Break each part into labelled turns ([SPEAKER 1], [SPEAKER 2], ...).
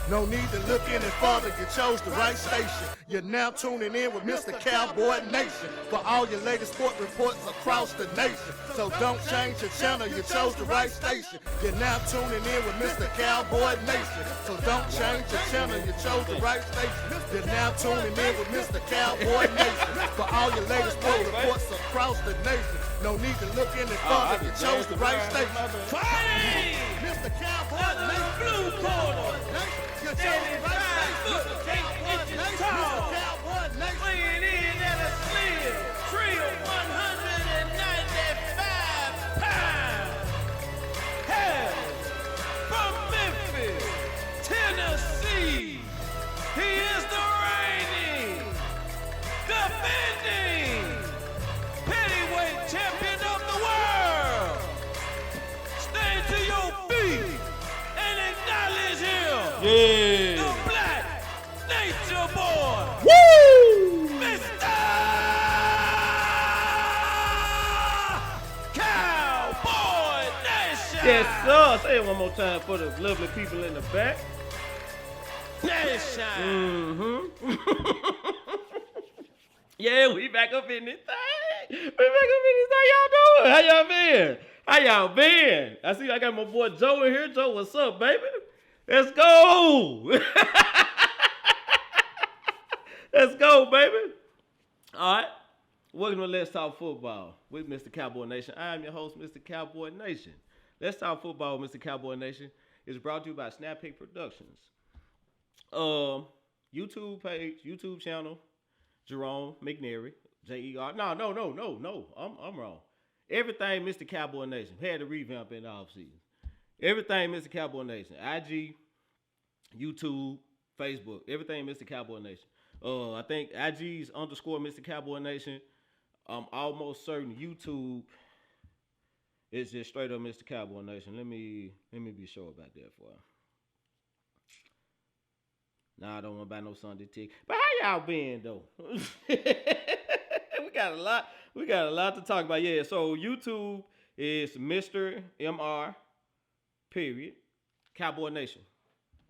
[SPEAKER 1] No need to look any further, you chose the right station. You're now tuning in with Mr. Cowboy Nation for all your latest sport reports across the nation. So don't change your channel, you chose the right station. You're now tuning in with Mr. Cowboy Nation. So don't change your channel, you chose the right station. You're now tuning in with Mr. Cowboy Nation for all your latest sport reports across the nation. No need to look any further, you chose the right station. Mr. Cowboy Nation. Blue corner. You chose the right station. Mr. Cowboy Nation.
[SPEAKER 2] Weighing in at a slim trio 195 pounds. Hell, from Memphis, Tennessee, he is the reigning, defending heavyweight champion of the world. Stand to your feet and acknowledge him.
[SPEAKER 3] Yeah.
[SPEAKER 2] The Black Nature Boy.
[SPEAKER 3] Woo!
[SPEAKER 2] Mr. Cowboy Nation.
[SPEAKER 3] Yes, sir. Say it one more time for the lovely people in the back.
[SPEAKER 2] Nation.
[SPEAKER 3] Mm-hmm. Yeah, we back up in this thing. We back up in this thing. Y'all doing? How y'all been? How y'all been? I see I got my boy Joe in here. Joe, what's up, baby? Let's go. Let's go, baby. All right. Welcome to Let's Talk Football with Mr. Cowboy Nation. I am your host, Mr. Cowboy Nation. Let's Talk Football with Mr. Cowboy Nation is brought to you by Snap Pick Productions. YouTube page, YouTube channel, Jerome McNary, J-E-R. No. I'm wrong. Everything Mr. Cowboy Nation. Had to revamp in the offseason. Everything Mr. Cowboy Nation. IG, YouTube, Facebook. Everything Mr. Cowboy Nation. I think IG's _ Mr. Cowboy Nation. I'm almost certain YouTube is just straight up Mr. Cowboy Nation. Let me be sure about that for you. Nah, I don't want to buy no Sunday ticket. But how y'all been though? We got a lot to talk about. Yeah, so YouTube is Mr. MR period Cowboy Nation.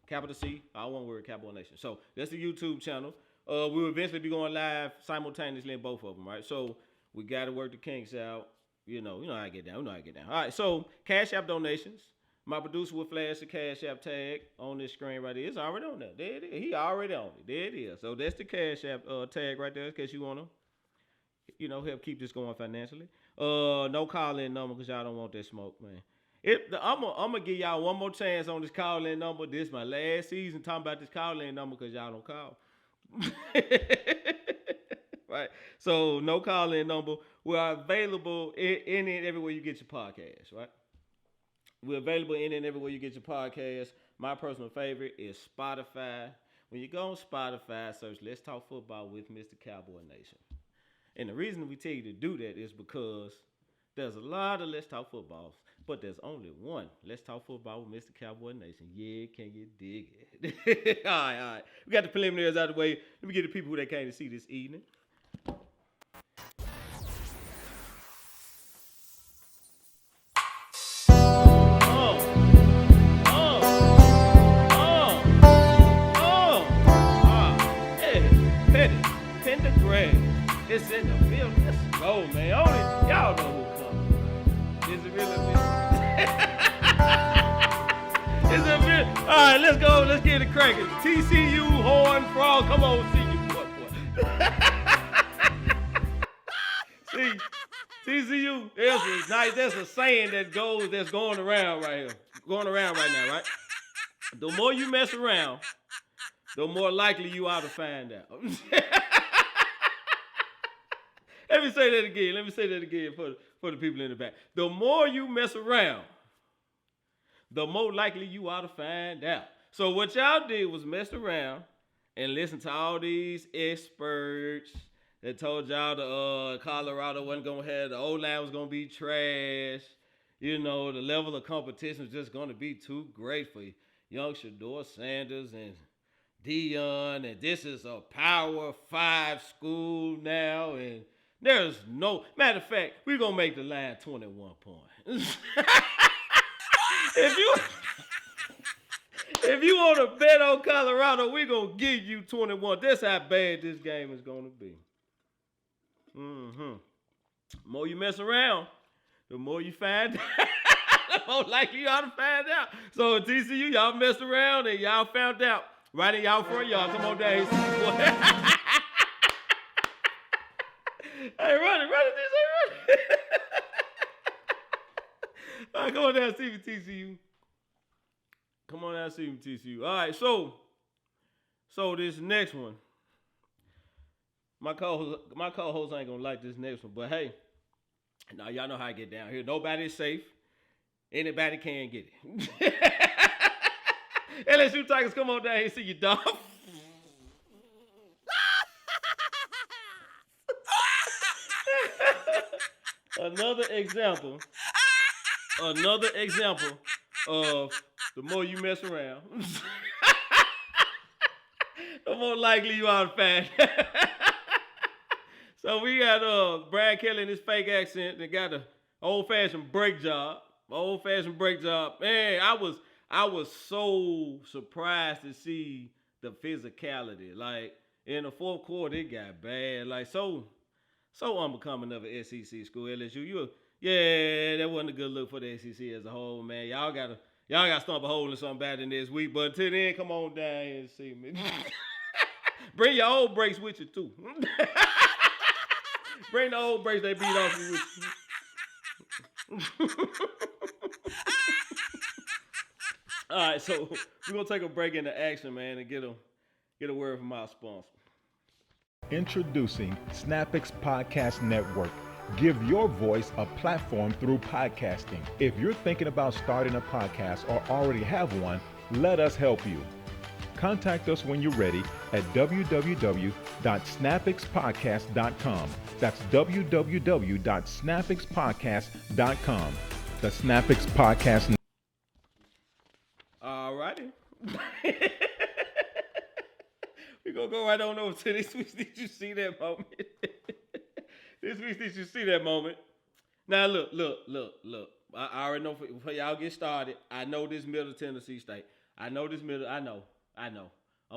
[SPEAKER 3] Capital C, all one word, Cowboy Nation. So that's the YouTube channel. We'll eventually be going live simultaneously in both of them, right? So we got to work the kinks out. You know how I get down. All right, so Cash App donations. My producer will flash the Cash App tag on this screen right there. It's already on there. There it is. He already on it. There it is. So that's the Cash App tag right there in case you want to, help keep this going financially. No call-in number because y'all don't want that smoke, man. I'm gonna give y'all one more chance on this call-in number. This is my last season talking about this call-in number because y'all don't call. Right. So no call-in number. We are available in and everywhere you get your podcast, right? We're available in and everywhere you get your podcast. My personal favorite is Spotify. When you go on Spotify, search Let's Talk Football with Mr. Cowboy Nation. And the reason we tell you to do that is because there's a lot of Let's Talk Footballs, but there's only one Let's Talk Football with Mr. Cowboy Nation. Yeah, can you dig it? All right. We got the preliminaries out of the way. Let me get the people who they came to see this evening. It's in the building. Let's go, man. Y'all know who comes. Is it really me? Is it real? All right, let's go. Let's get it cracking. TCU, Horn Frog. Come on, see you, boy. See, TCU. That's a saying that's going around right here. Going around right now, right? The more you mess around, the more likely you are to find out. Let me say that again for the people in the back. The more you mess around, the more likely you are to find out. So what y'all did was mess around and listen to all these experts that told y'all the Colorado wasn't going to have, the O-line was going to be trash. The level of competition was just going to be too great for young Shedeur Sanders and Dion, and this is a Power 5 school now, and there's no, matter of fact, we're going to make the line 21 points. If you want to bet on Colorado, we're going to give you 21. That's how bad this game is going to be. The more you mess around, the more you find out. The more likely you are to find out. So at TCU, y'all messed around and y'all found out. Right in y'all front yard. Come on down here. Hey, run it, TCU, run it. All right, come on down, see me, TCU. Come on down, see me, TCU. All right, so this next one. My co-host ain't gonna like this next one, but hey, now y'all know how I get down here. Nobody's safe. Anybody can get it. LSU Tigers, come on down here, see your dog. Another example of the more you mess around, the more likely you are to find. So we got Brad Kelly in his fake accent and got an old-fashioned brake job. Man, I was so surprised to see the physicality. Like in the fourth quarter, it got bad. Like so unbecoming of an SEC school. LSU, that wasn't a good look for the SEC as a whole, man. Y'all got to stomp a hole in something bad in this week. But until then, come on down here and see me. Bring your old brakes with you too. Bring the old brakes they beat off you with you. All right, so we're gonna take a break into action, man, and get a word from our sponsor.
[SPEAKER 4] Introducing SnapX Podcast Network. Give your voice a platform through podcasting. If you're thinking about starting a podcast or already have one, let us help you. Contact us when you're ready at www.snapxpodcast.com. That's www.snapxpodcast.com. The SnapX Podcast.
[SPEAKER 3] All righty. We're going to go right on over to this week. Did you see that moment? This week, did you see that moment? Now, look. I already know before y'all get started, I know this Middle Tennessee State. I know. I'm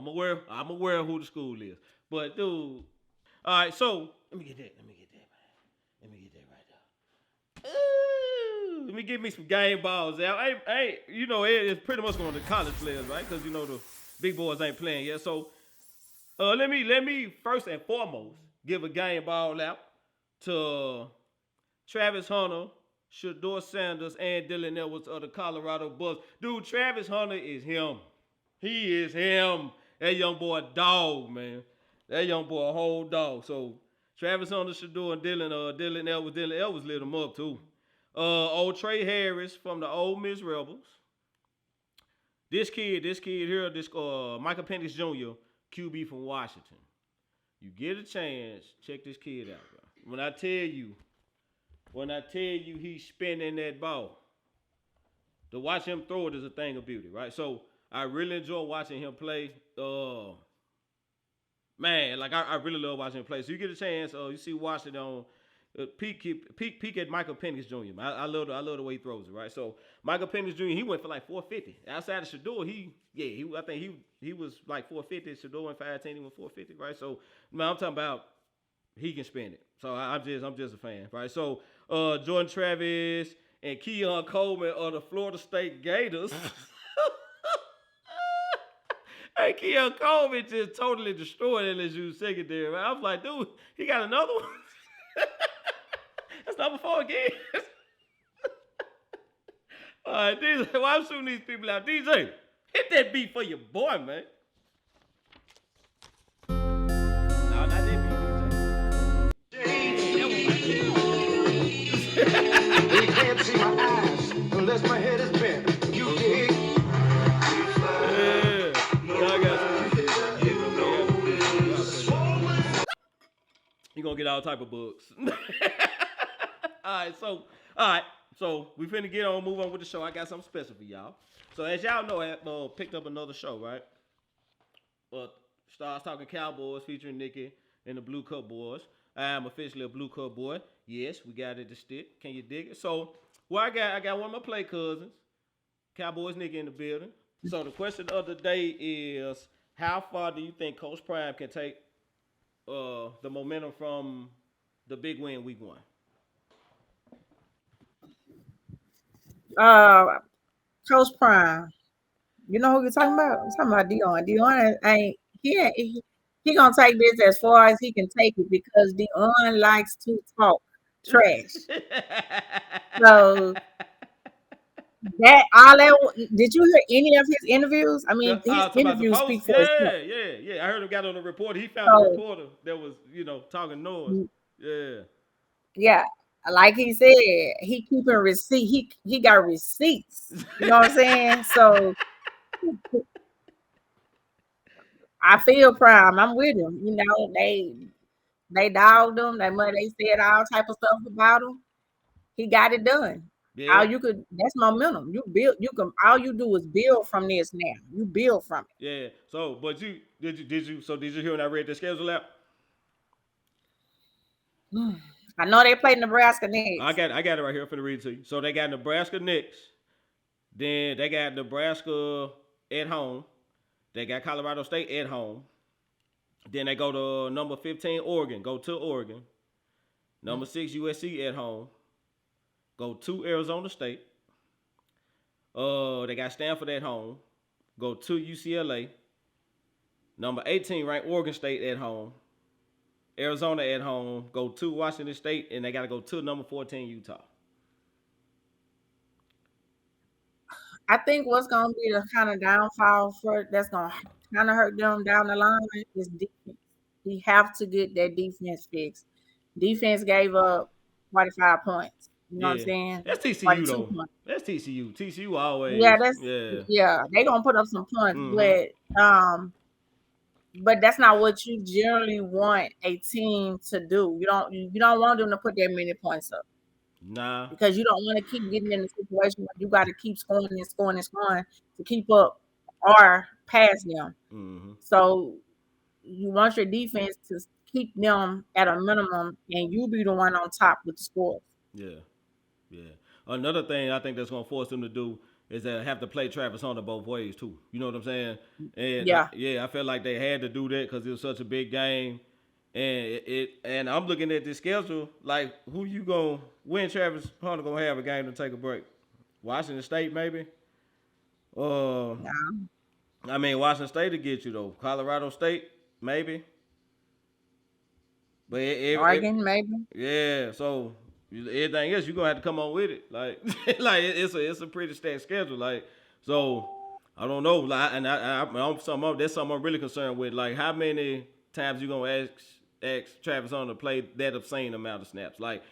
[SPEAKER 3] aware of who the school is. But, dude, all right, so let me get that, man. Let me get that right there. Ooh, let me get me some game balls out. Hey, you know, it's pretty much going to college players, right? Because, you know, the big boys ain't playing yet. So, let me first and foremost give a game ball out to Travis Hunter, Shedeur Sanders, and Dylan Edwards of the Colorado Buffs. Dude, Travis Hunter is him. He is him. That young boy a dog, man. That young boy a whole dog. So Travis Hunter, Shedeur, and Dylan Edwards. Dylan Edwards lit him up too. Old Trey Harris from the Ole Miss Rebels. This kid here, Michael Penix Jr., QB from Washington. You get a chance, check this kid out, bro. When I tell you he's spinning that ball, to watch him throw it is a thing of beauty, right? So I really enjoy watching him play. Man, like I really love watching him play. So you get a chance, you see Washington on peak at Michael Penix Jr. I love the way he throws it, right? So Michael Penix Jr. he went for like 450. Outside of Shedeur, I think he was like 450. Shedeur went 510, he went 450, right? So man, I'm talking about he can spin it. So I'm just a fan, right? So Jordan Travis and Keon Coleman of the Florida State Gators. Hey, Keon Coleman just totally destroyed LSU secondary. Man. I was like, dude, he got another one. That's number 4 again. All right, DJ, well, I'm shooting these people out. DJ, hit that beat for your boy, man. No, not that beat, DJ.
[SPEAKER 5] You can't see my eyes unless my head is bent. You dig?
[SPEAKER 3] You're going to get all type of bugs. All right, so we finna move on with the show. I got something special for y'all. So as y'all know, I picked up another show, right? Starts Talking Cowboys featuring Nikki and the Blue Cup Boys. I am officially a Blue Cup boy. Yes, we got it to stick. Can you dig it? So, I got one of my play cousins, Cowboys Nikki in the building. So the question of the day is, how far do you think Coach Prime can take the momentum from the big win week 1?
[SPEAKER 6] Coach Prime. You know who you're talking about? I'm talking about Dion. Dion ain't he gonna take this as far as he can take it because Dion likes to talk trash. So that all that did you hear any of his interviews? I mean, his
[SPEAKER 3] Talking about the
[SPEAKER 6] interviews
[SPEAKER 3] post?
[SPEAKER 6] speak for itself.
[SPEAKER 3] Yeah. I heard him got on the reporter. He found a
[SPEAKER 6] So
[SPEAKER 3] reporter that was, talking noise. Yeah.
[SPEAKER 6] yeah, like he said, he keeping receipt. He got receipts. You know what I'm saying? So I feel Prime. I'm with him. You know, they dogged him. They said all type of stuff about him. He got it done.
[SPEAKER 3] Yeah.
[SPEAKER 6] That's momentum. All you do is build from this now. You build from
[SPEAKER 3] Yeah. So, but did you hear when I read the schedule out?
[SPEAKER 6] it. I know they played Nebraska
[SPEAKER 3] I
[SPEAKER 6] next.
[SPEAKER 3] got it right here for the read to you. So they got Nebraska next. Then they got Nebraska at home. They got Colorado State at home. Then they go to number 15 Oregon. Go to Oregon. Number 6 USC at home. Go to Arizona State. They got Stanford at home. Go to UCLA. Number 18 ranked Oregon State at home. Arizona at home. Go to Washington State, and they got to go to number 14 Utah.
[SPEAKER 6] I think what's gonna be the kind of downfall that's gonna kind of hurt them down the line is defense. We have to get that defense fixed. Defense gave up 45 points. You know what I'm saying?
[SPEAKER 3] That's TCU
[SPEAKER 6] 42
[SPEAKER 3] though.
[SPEAKER 6] points.
[SPEAKER 3] That's TCU. TCU always.
[SPEAKER 6] Yeah, they gonna put up some points, but that's not what you generally want a team to do. You don't want them to put that many points up
[SPEAKER 3] Nah.
[SPEAKER 6] because you don't want to keep getting in a situation where you got to keep scoring and scoring and scoring to keep up or pass them.
[SPEAKER 3] Mm-hmm.
[SPEAKER 6] So you want your defense to keep them at a minimum, and you be the one on top with the scores.
[SPEAKER 3] Yeah. Another thing I think that's gonna force them to do is that have to play Travis Hunter both ways too. You know what I'm saying? And
[SPEAKER 6] Yeah.
[SPEAKER 3] I felt like they had to do that because it was such a big game. And I'm looking at this schedule like who you gonna when Travis Hunter gonna have a game to take a break? Washington State maybe. I mean Washington State to get you though. Colorado State maybe. But
[SPEAKER 6] Oregon maybe.
[SPEAKER 3] Yeah, so everything else you're gonna have to come on with it. Like it's a pretty stacked schedule. Like so I don't know. Like that's something I'm really concerned with. Like how many times you gonna ask Travis Hunter to play that obscene amount of snaps? Like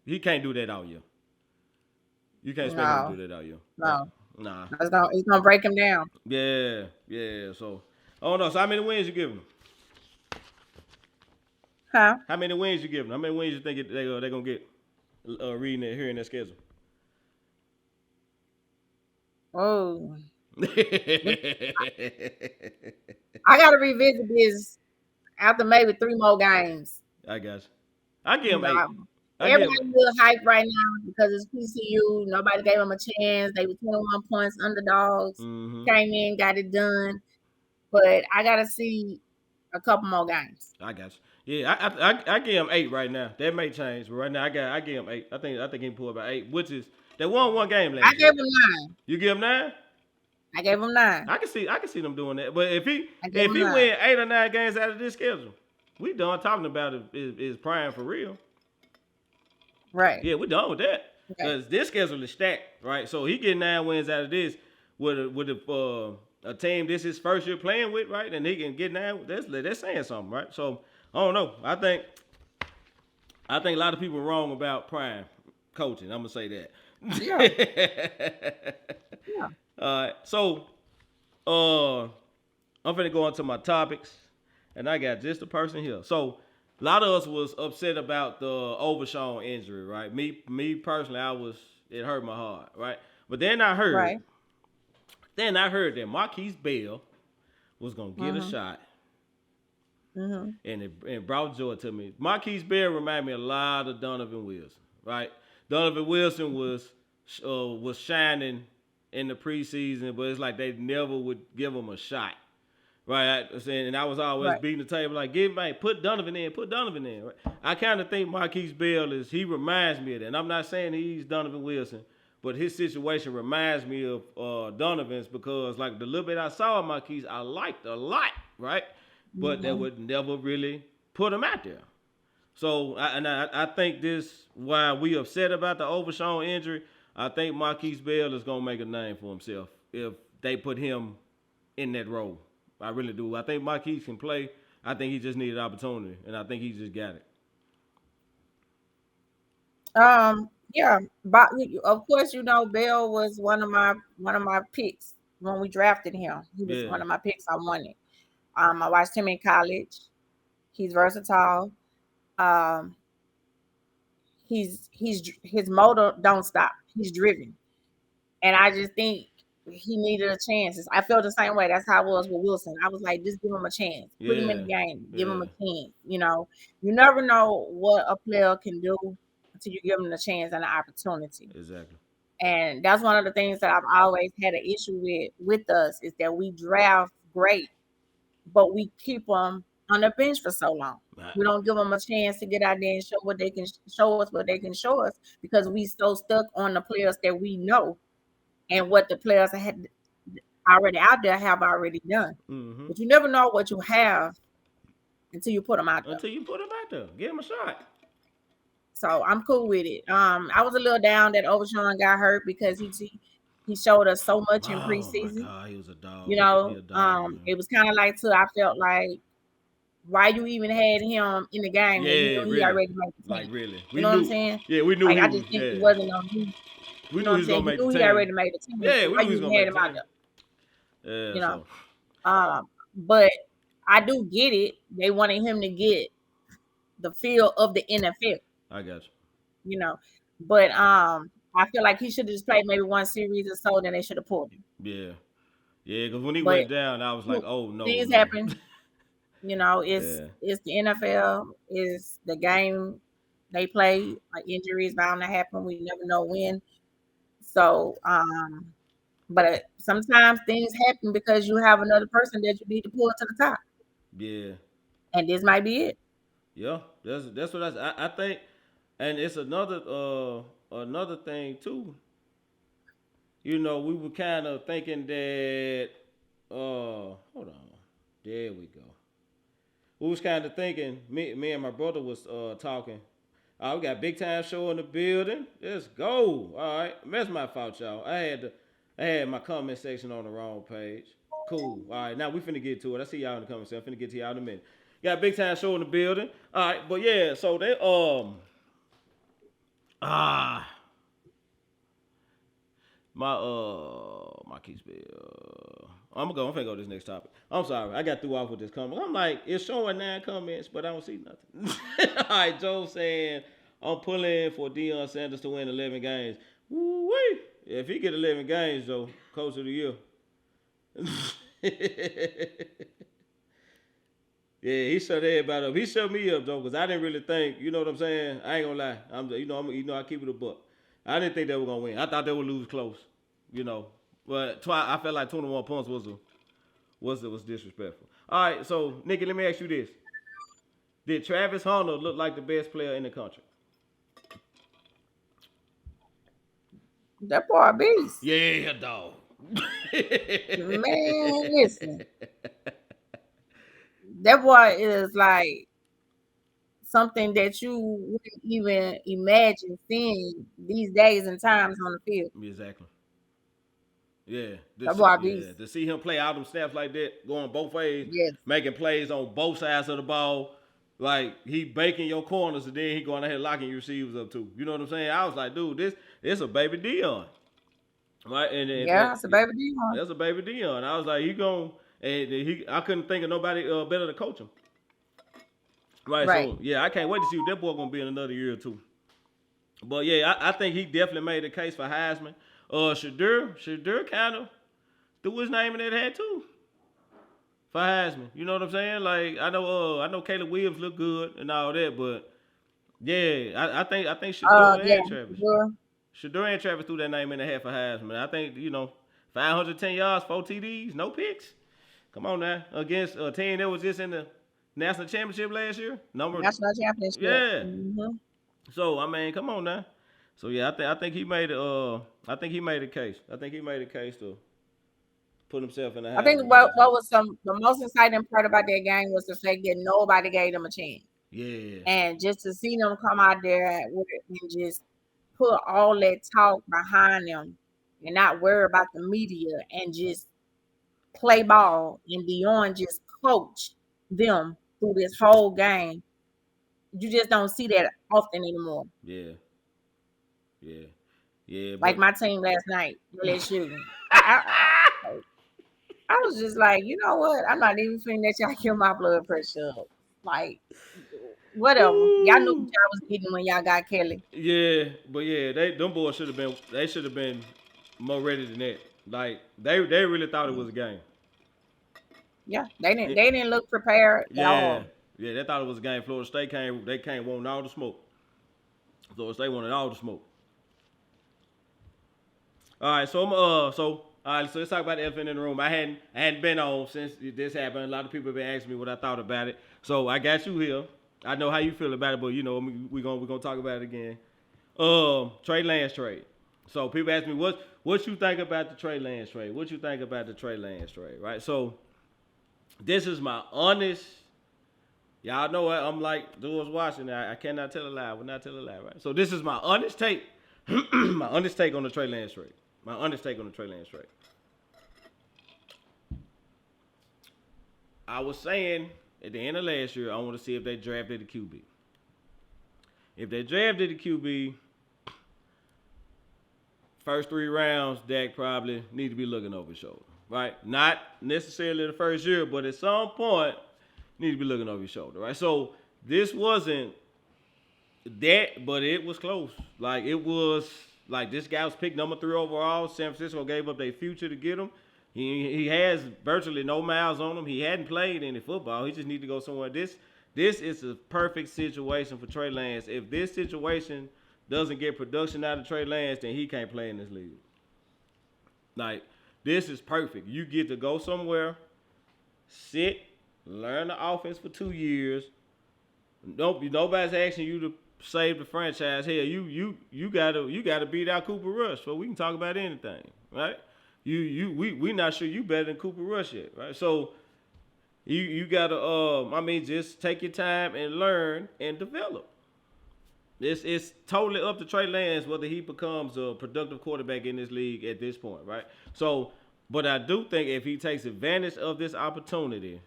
[SPEAKER 3] he can't do that all year. You can't expect him to do that all year.
[SPEAKER 6] No.
[SPEAKER 3] Nah.
[SPEAKER 6] It's gonna break him down.
[SPEAKER 3] Yeah. So I don't know. So how many wins you give him?
[SPEAKER 6] Huh?
[SPEAKER 3] How many wins you give them? How many wins you think they're gonna get? Reading it here in that schedule.
[SPEAKER 6] Oh, I gotta revisit this after maybe 3 more games.
[SPEAKER 3] I got you. I give them 8.
[SPEAKER 6] Everybody's a little hype right now because it's PCU. Nobody gave them a chance. They were 21 points underdogs.
[SPEAKER 3] Mm-hmm.
[SPEAKER 6] Came in, got it done. But I gotta see a couple more games.
[SPEAKER 3] I got you. Yeah, I give them 8 right now. That may change, but right now I give them 8. I think he can pull about 8, which is they won one game last year.
[SPEAKER 6] I gave them 9.
[SPEAKER 3] You give them 9?
[SPEAKER 6] I gave them 9.
[SPEAKER 3] I can see them doing that. But if he
[SPEAKER 6] him 9.
[SPEAKER 3] win 8 or 9 games out of this schedule, we done talking about it is Prime for real.
[SPEAKER 6] Right.
[SPEAKER 3] Yeah, we done with that. Because
[SPEAKER 6] Okay.
[SPEAKER 3] this schedule is stacked, right? So he get 9 wins out of this with a team this is his first year playing with, right? And he can get 9. That's saying something, right? So I don't know. I think a lot of people are wrong about Prime coaching. I'm gonna say that.
[SPEAKER 6] Yeah.
[SPEAKER 3] Yeah. All right. So I'm finna go into my topics, and I got just the person here. So a lot of us was upset about the Overshown injury, right? Me personally, it hurt my heart, right? But then I heard, that Marquise Bell was gonna get a shot, and it brought joy to me. Marquise Bell reminded me a lot of Donovan Wilson, right? Donovan Wilson was shining in the preseason, but it's like they never would give him a shot. Right, and I was always beating the table like, put Donovan in. Right? I kind of think Marquise Bell he reminds me of that. And I'm not saying he's Donovan Wilson, but his situation reminds me of Donovan's because like the little bit I saw of Marquise, I liked a lot, right? But they would never really put him out there. So I think this why we upset about the Overshown injury. I think Marquise Bell is gonna make a name for himself if they put him in that role. I really do. I think Marquise can play. I think he just needed opportunity, and I think he just got it.
[SPEAKER 6] Yeah, but of course, Bell was one of my picks when we drafted him. He was one of my picks. I wanted. I watched him in college. He's versatile. His motor don't stop. He's driven, and I just think he needed a chance. I felt the same way. That's how I was with Wilson. I was like, just give him a chance. Put him in the game. Give him a chance. You never know what a player can do until you give him a chance and an opportunity.
[SPEAKER 3] Exactly.
[SPEAKER 6] And that's one of the things that I've always had an issue with us is that we draft great, but we keep them on the bench for so long. Right. We don't give them a chance to get out there and show what they can show us because we so stuck on the players that we know. And what the players had already out there have already done. Mm-hmm. But you never know what you have until you put them out there.
[SPEAKER 3] Give them a shot.
[SPEAKER 6] So I'm cool with it. I was a little down that Overshown got hurt because he showed us so much in preseason.
[SPEAKER 3] God, he was a dog.
[SPEAKER 6] It was kind of like I felt like why you even had him in the game when you knew he already made the team.
[SPEAKER 3] Like really.
[SPEAKER 6] You know what I'm saying?
[SPEAKER 3] Yeah, we knew
[SPEAKER 6] I just think he wasn't on you.
[SPEAKER 3] We knew he was gonna make the team.
[SPEAKER 6] He already made the team.
[SPEAKER 3] Yeah, we knew he was gonna make the team.
[SPEAKER 6] Yeah, but I do get it. They wanted him to get the feel of the NFL.
[SPEAKER 3] I got you.
[SPEAKER 6] But I feel like he should have just played maybe one series or so. Then they should have pulled him.
[SPEAKER 3] Yeah, because when he went down, I was like, oh no.
[SPEAKER 6] Things happen. It's the NFL. It's the game they play. Like injuries bound to happen. We never know when. So, but sometimes things happen because you have another person that you need to pull to the top.
[SPEAKER 3] Yeah.
[SPEAKER 6] And this might be it.
[SPEAKER 3] Yeah, that's what I think, and it's another thing too. We were kind of thinking that. Hold on, there we go. We was kind of thinking. Me and my brother was talking. We got big time show in the building. Let's go. All right. That's my fault, y'all. I had my comment section on the wrong page. Cool. All right. Now we finna get to it. I see y'all in the comment section. I'm finna get to y'all in a minute. Got big time show in the building. All right. But yeah, so they Marquise Bell. I'm finna go to this next topic. I'm sorry. I got threw off with this comment. I'm like, it's showing 9 comments, but I don't see nothing. All right, Joe saying, I'm pulling for Deion Sanders to win 11 games. Woo-wee. If he get 11 games, though, coach of the year. Yeah, he shut everybody up. He shut me up, though, because I didn't really think, you know what I'm saying? I ain't gonna lie. I keep it a buck. I didn't think they were gonna win. I thought they would lose close, But I felt like 21 points was disrespectful. All right, so Nikki, let me ask you this: did Travis Hunter look like the best player in the country?
[SPEAKER 6] That boy a beast.
[SPEAKER 3] Yeah, dog.
[SPEAKER 6] Man, listen. That boy is like something that you wouldn't even imagine seeing these days and times on the field.
[SPEAKER 3] Exactly. Yeah. To see him play out them snaps like that, going both ways, making plays on both sides of the ball, like he baking your corners and then he going ahead locking your receivers up too. You know what I'm saying? I was like, dude, this a baby Deion. Right?
[SPEAKER 6] It's a baby Deion.
[SPEAKER 3] That's a baby Deion. I was like, I couldn't think of nobody better to coach him. Right. So yeah, I can't wait to see what that boy gonna be in another year or two. But yeah, I think he definitely made a case for Heisman. Shadur kind of threw his name in that hat too for Heisman. You know what I'm saying? Like I know Caleb Williams looked good and all that, but yeah, I think Shadur and Travis. Shadur and Travis threw that name in the hat for Heisman. I think 510 yards, 4 TDs, no picks. Come on now. Against a team that was just in the national championship last year.
[SPEAKER 6] National championship.
[SPEAKER 3] Yeah.
[SPEAKER 6] Mhm.
[SPEAKER 3] So I mean, come on now. So yeah, I think he made I think he made a case. I think he made a case to put himself in the.
[SPEAKER 6] I think what was the most exciting part about that game was the fact that nobody gave them a chance.
[SPEAKER 3] Yeah.
[SPEAKER 6] And just to see them come out there and just put all that talk behind them and not worry about the media and just play ball, and Deion just coach them through this whole game. You just don't see that often anymore.
[SPEAKER 3] Yeah. Yeah. Yeah.
[SPEAKER 6] Like my team last night, LSU. I was just like, you know what? I'm not even finna let y'all kill my blood pressure up. Like, whatever. Y'all knew what y'all was getting when y'all got Kelly.
[SPEAKER 3] Yeah, but yeah, them boys should have been more ready than that. Like they really thought it was a game.
[SPEAKER 6] Yeah, they didn't look prepared at all.
[SPEAKER 3] Yeah, they thought it was a game. Florida State came wanting all the smoke. Florida State wanted all the smoke. All right, so let's talk about the elephant in the room. I hadn't been on since this happened. A lot of people have been asking me what I thought about it. So I got you here. I know how you feel about it, but you know we're gonna talk about it again. Trey Lance trade. So people ask me what you think about the Trey Lance trade? What you think about the Trey Lance trade, right? So this is my honest. Y'all know what I'm like. Doors watching. I cannot tell a lie. I will not tell a lie, right? So this is my honest take. My honest take on the Trey Lance trade. My honest take on the Trey Lance trade. I was saying at the end of last year, I want to see if they drafted a QB. If they drafted a QB, first 3 rounds, Dak probably need to be looking over his shoulder, right? Not necessarily the first year, but at some point, need to be looking over his shoulder, right? So this wasn't that, but it was close. Like it was. Like this guy was picked number 3 overall. San Francisco gave up their future to get him. He has virtually no miles on him. He hadn't played any football. He just need to go somewhere. This is a perfect situation for Trey Lance. If this situation doesn't get production out of Trey Lance, then he can't play in this league. Like this is perfect. You get to go somewhere, sit, learn the offense for 2 years. Nobody's asking you to save the franchise. Hell, you gotta beat out Cooper Rush so we can talk about anything, right? We not sure you better than Cooper Rush yet, right? So you gotta just take your time and learn and develop. It's totally up to Trey Lance whether he becomes a productive quarterback in this league at this point, right? So, but I do think if he takes advantage of this opportunity,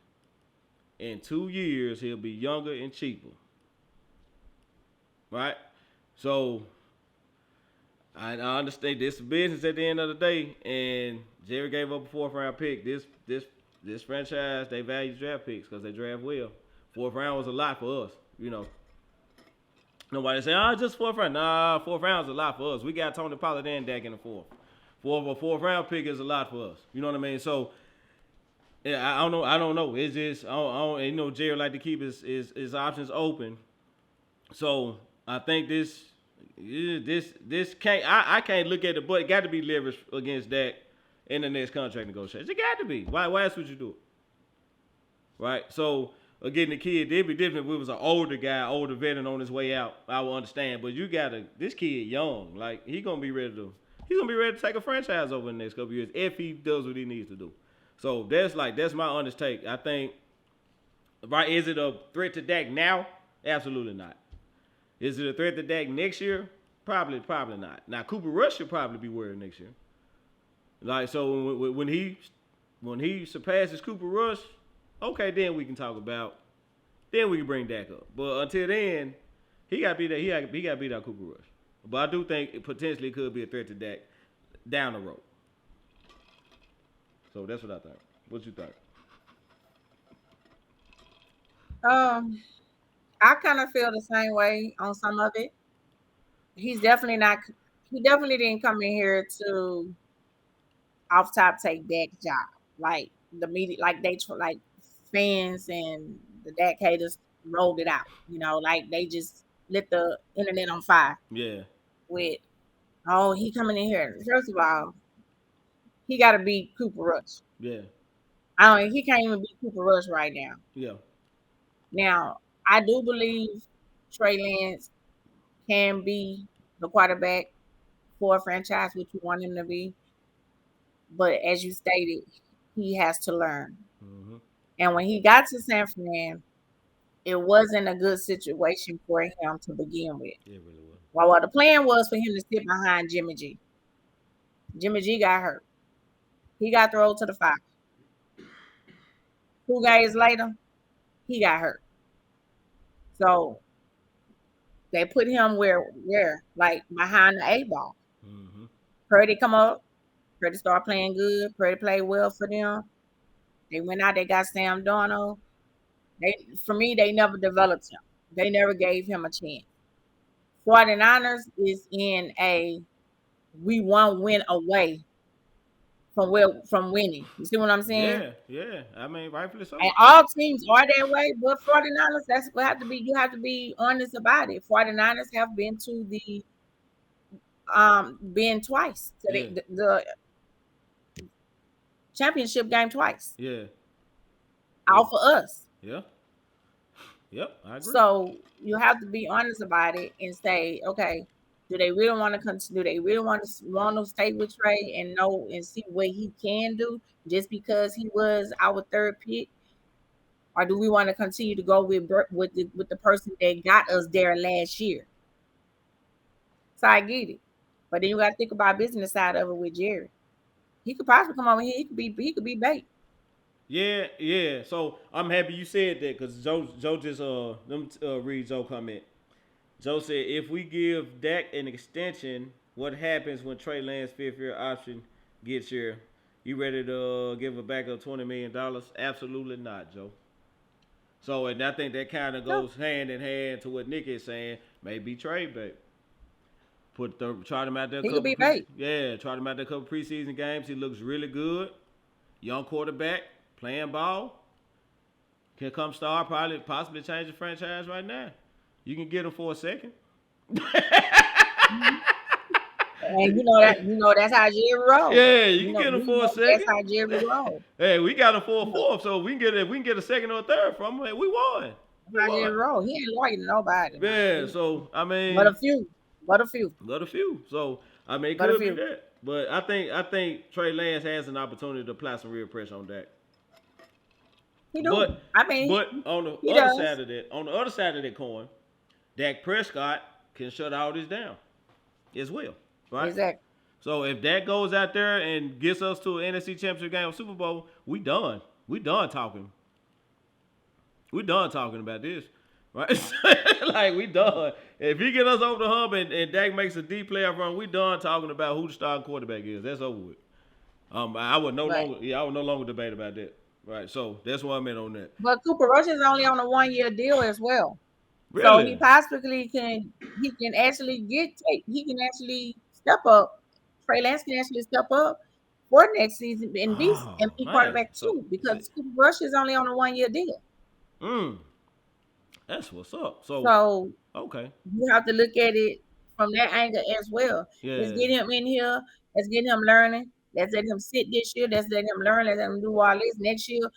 [SPEAKER 3] in 2 years he'll be younger and cheaper. Right? So I understand this is business at the end of the day, and Jerry gave up a 4th round pick. This franchise, they value draft picks because they draft well. 4th round was a lot for us, you know. Nobody say, just 4th round. Nah, 4th round is a lot for us. We got Tony Pollard and Dak in the 4th. A 4th round pick is a lot for us. You know what I mean? So yeah, I don't know. It's just you know, Jerry like to keep his options open. So I think this can't. I can't look at it, but it got to be leveraged against Dak in the next contract negotiation. It got to be. Why else would you do it? Right. So again, the kid did be different. If it was an older guy, older veteran on his way out, I would understand. But this kid young. Like he's gonna be ready to take a franchise over the next couple of years if he does what he needs to do. So that's my honest take. I think. Right. Is it a threat to Dak now? Absolutely not. Is it a threat to Dak next year? Probably not. Now Cooper Rush should probably be worried next year. Like so, when he surpasses Cooper Rush, okay, then we can talk about. Then we can bring Dak up. But until then, he got to beat out Cooper Rush. But I do think it potentially could be a threat to Dak down the road. So that's what I think. What you think?
[SPEAKER 6] I kind of feel the same way on some of it. He definitely didn't come in here to off top take Dak's job. Like the media, like fans and the Dak haters rolled it out. You know, like they just lit the internet on fire.
[SPEAKER 3] Yeah.
[SPEAKER 6] With he coming in here. First of all, he got to beat Cooper Rush.
[SPEAKER 3] Yeah.
[SPEAKER 6] He can't even beat Cooper Rush right now.
[SPEAKER 3] Yeah.
[SPEAKER 6] Now, I do believe Trey Lance can be the quarterback for a franchise, which you want him to be. But as you stated, he has to learn.
[SPEAKER 3] Mm-hmm.
[SPEAKER 6] And when he got to San Fran, it wasn't a good situation for him to begin with.
[SPEAKER 3] It really was.
[SPEAKER 6] Well, the plan was for him to sit behind Jimmy G. Jimmy G got hurt. He got thrown to the fire. 2 days later, he got hurt. So they put him where like behind the 8 ball.
[SPEAKER 3] Mm-hmm.
[SPEAKER 6] Purdy come up. Purdy started playing good. Purdy played well for them. They went out. They got Sam Darnold. For me, they never developed him. They never gave him a chance. 49ers is in a we one win away from winning. You see what I'm saying?
[SPEAKER 3] Yeah. I mean, rightfully so.
[SPEAKER 6] And all teams are that way, but 49ers, that's what have to be. You have to be honest about it. 49ers have been to the been twice to the championship game twice.
[SPEAKER 3] Yeah.
[SPEAKER 6] All for us.
[SPEAKER 3] Yeah. Yep, I agree.
[SPEAKER 6] So you have to be honest about it and say, okay, do they really want to continue? Do they really want to stay with Trey and know and see what he can do just because he was our 3rd pick, or do we want to continue to go with the person that got us there last year? So I get it, but then you got to think about business side of it with Jerry. He could possibly come over here. He could be bait.
[SPEAKER 3] Yeah. So I'm happy you said that because Joe just read Joe comment. Joe said if we give Dak an extension, what happens when Trey Lance 5th-year option gets here? You ready to give a backup $20 million? Absolutely not, Joe. So and I think that kind of goes hand in hand to what Nick is saying. Maybe trade bait. Try him out there.
[SPEAKER 6] He could be bait.
[SPEAKER 3] Yeah, try him out there a couple preseason games. He looks really good. Young quarterback. Playing ball, can come star, possibly change the franchise right now. You can get him for a second.
[SPEAKER 6] And you know that's how Jerry rolls.
[SPEAKER 3] Yeah, you can get him for a second.
[SPEAKER 6] That's how Jerry rolls.
[SPEAKER 3] Hey, we got him for a 4th, so we can get a second or a 3rd from him. We won.
[SPEAKER 6] That's how Jerry rolls. He ain't loyal to nobody.
[SPEAKER 3] Yeah, so I mean,
[SPEAKER 6] but a few.
[SPEAKER 3] So I mean, it could be that. But I think Trey Lance has an opportunity to apply some real pressure on Dak.
[SPEAKER 6] He do.
[SPEAKER 3] But on the other side of that coin, Dak Prescott can shut all this down as well, right?
[SPEAKER 6] Exactly.
[SPEAKER 3] So if Dak goes out there and gets us to an NFC Championship game or Super Bowl, we done. We done talking. We done talking about this, right? Like we done. If he get us over the hump and Dak makes a deep playoff run, we done talking about who the starting quarterback is. That's over with. I would no longer debate about that. Right, so that's what I meant on that.
[SPEAKER 6] But Cooper Rush is only on a 1-year deal as well.
[SPEAKER 3] Really?
[SPEAKER 6] So he possibly can actually step up. Trey Lance can actually step up for next season and be quarterback too, because Cooper Rush is only on a 1-year deal.
[SPEAKER 3] That's what's up.
[SPEAKER 6] So
[SPEAKER 3] okay,
[SPEAKER 6] you have to look at it from that angle as well.
[SPEAKER 3] Yeah.
[SPEAKER 6] Let's get him in here. Let's get him learning. Let's let him sit this year. Let's let him learn. Let's let him do all this. Next year,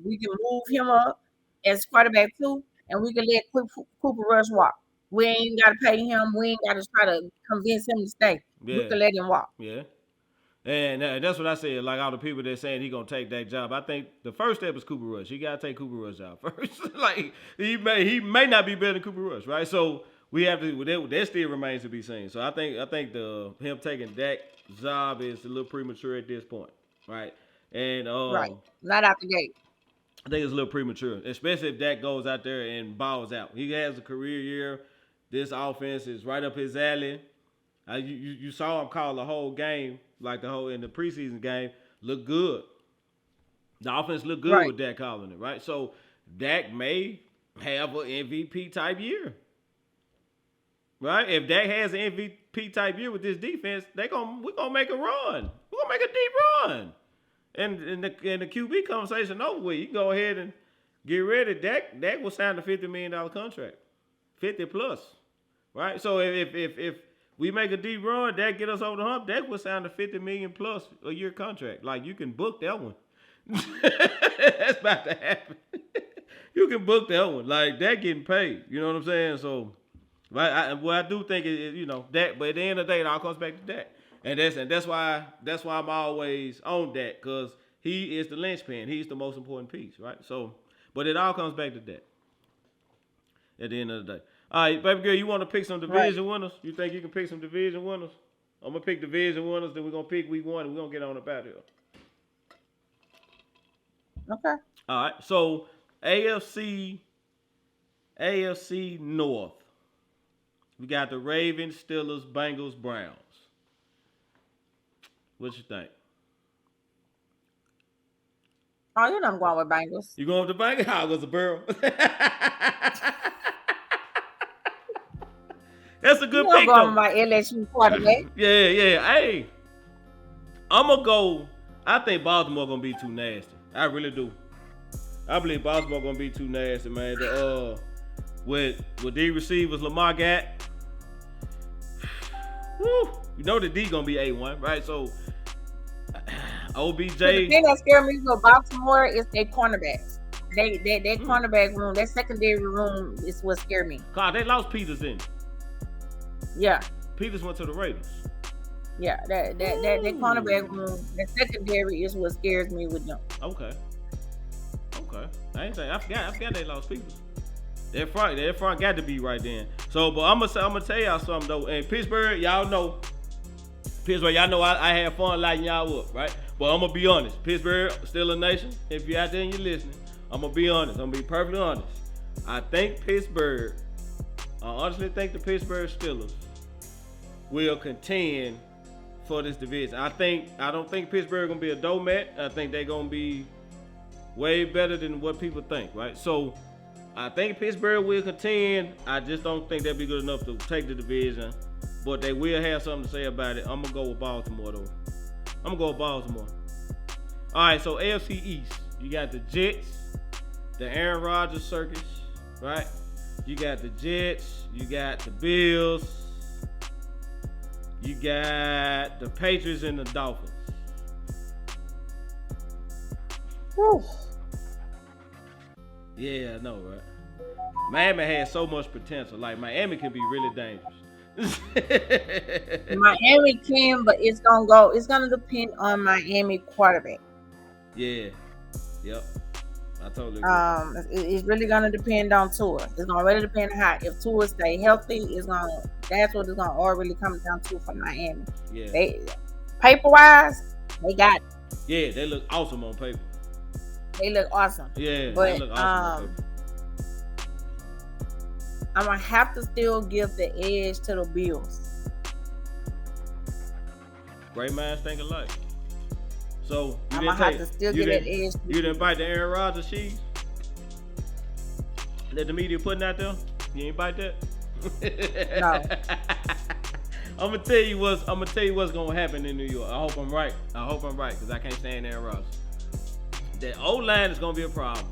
[SPEAKER 6] we can move him up as quarterback too, and we can let Cooper Rush walk. We ain't got to pay him. We ain't got to try to convince him to stay.
[SPEAKER 3] Yeah.
[SPEAKER 6] We can let him walk.
[SPEAKER 3] Yeah. And that's what I said. Like all the people that saying he gonna take that job, I think the first step is Cooper Rush. You gotta take Cooper Rush out first. Like he may not be better than Cooper Rush, right? So we have to. That still remains to be seen. So I think him taking Dak's job is a little premature at this point, right? And
[SPEAKER 6] right, not out the gate.
[SPEAKER 3] I think it's a little premature, especially if Dak goes out there and balls out. He has a career year. This offense is right up his alley. You saw him call the whole game, like in the preseason game, look good. The offense looked good with Dak calling it, right? So Dak may have an MVP type year, right? If Dak has an MVP type year with this defense, we're gonna make a run. We're gonna make a deep run. And the QB conversation over with. You can go ahead and get ready. Dak will sign a $50 million contract, 50 plus, right? So if We make a deep run, that get us over the hump. That would sound a $50 million plus a year contract. Like you can book that one. That's about to happen. You can book that one. Like that getting paid. You know what I'm saying? So, I do think it you know that. But at the end of the day, it all comes back to that. And that's why I'm always on that, because he is the linchpin. He's the most important piece, right? So, but it all comes back to that. At the end of the day. All right, baby girl, you want to pick some division winners? You think you can pick some division winners? I'm going to pick division winners, then we're going to pick week 1, and we're going to get on up out here.
[SPEAKER 6] Okay.
[SPEAKER 3] All right, so AFC North. We got the Ravens, Steelers, Bengals, Browns. What you think?
[SPEAKER 6] Oh, you know I'm going with Bengals.
[SPEAKER 3] You going with the Bengals? I was a barrel. That's a good pick,
[SPEAKER 6] though.
[SPEAKER 3] though.
[SPEAKER 6] I'm going with my LSU quarterback.
[SPEAKER 3] Yeah. Hey, I'm going to go. I think Baltimore going to be too nasty. I really do. I believe Baltimore going to be too nasty, man. With these receivers Lamar got, whew, you know the D going to be A1, right? So, OBJ.
[SPEAKER 6] The thing that scared me with Baltimore is their cornerbacks. That cornerback room, that secondary room is what scared me.
[SPEAKER 3] God, they lost Peters in.
[SPEAKER 6] Yeah.
[SPEAKER 3] Peters went to the Raiders.
[SPEAKER 6] Yeah, that cornerback room, that secondary is what scares me with them.
[SPEAKER 3] Okay. I forgot they lost Peters. That front got to be right then. So, but I'm gonna tell y'all something though. In Pittsburgh, y'all know I had fun lighting y'all up, right? But I'm gonna be honest. Pittsburgh still a nation. If you're out there and you're listening, I'm gonna be honest. I'm gonna be perfectly honest. I honestly think the Pittsburgh Steelers will contend for this division. I don't think Pittsburgh gonna be a doormat. I think they're gonna be way better than what people think, right? So I think Pittsburgh will contend. I just don't think they'll be good enough to take the division, but they will have something to say about it. I'm gonna go with Baltimore though. All right, so AFC East, you got the Jets, the Aaron Rodgers circus, right? You got the Jets, you got the Bills, you got the Patriots and the Dolphins.
[SPEAKER 6] Whew.
[SPEAKER 3] Yeah, I know, right? Miami has so much potential. Like, Miami can be really dangerous.
[SPEAKER 6] Miami can, but it's gonna depend on Miami quarterback.
[SPEAKER 3] Yeah. Yep. I totally agree.
[SPEAKER 6] It's really gonna depend on Tua. It's gonna really depend on how, if Tua stay healthy, that's what it's gonna all really come down to for Miami.
[SPEAKER 3] Yeah.
[SPEAKER 6] Paper wise, they got it.
[SPEAKER 3] Yeah, they look awesome on paper.
[SPEAKER 6] They look awesome.
[SPEAKER 3] Yeah,
[SPEAKER 6] but
[SPEAKER 3] they look awesome on paper.
[SPEAKER 6] I'm gonna have to still give the edge to the Bills.
[SPEAKER 3] Great minds think alike. So
[SPEAKER 6] I'm gonna have to still give that edge.
[SPEAKER 3] You didn't bite the Aaron Rodgers cheese that the media putting out there? You ain't bite that?
[SPEAKER 6] No.
[SPEAKER 3] I'm gonna tell you what's gonna happen in New York. I hope I'm right because I can't stand Aaron Rodgers. The O-line is gonna be a problem.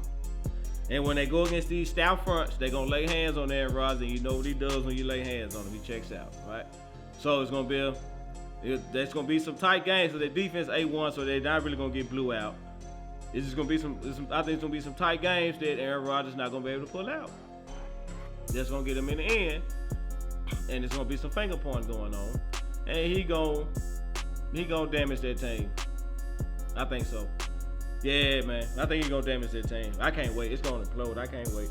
[SPEAKER 3] And when they go against these stout fronts, they're going to lay hands on Aaron Rodgers, and you know what he does when you lay hands on him. He checks out, right? So it's going to be some tight games. So their defense A1, so they're not really going to get blew out. It's just going to be I think it's going to be some tight games that Aaron Rodgers not going to be able to pull out. That's going to get him in the end, and it's going to be some finger pointing going on. And he going to damage that team. I think so. Yeah, man. I think he's going to damage that team. I can't wait. It's going to implode. I can't wait.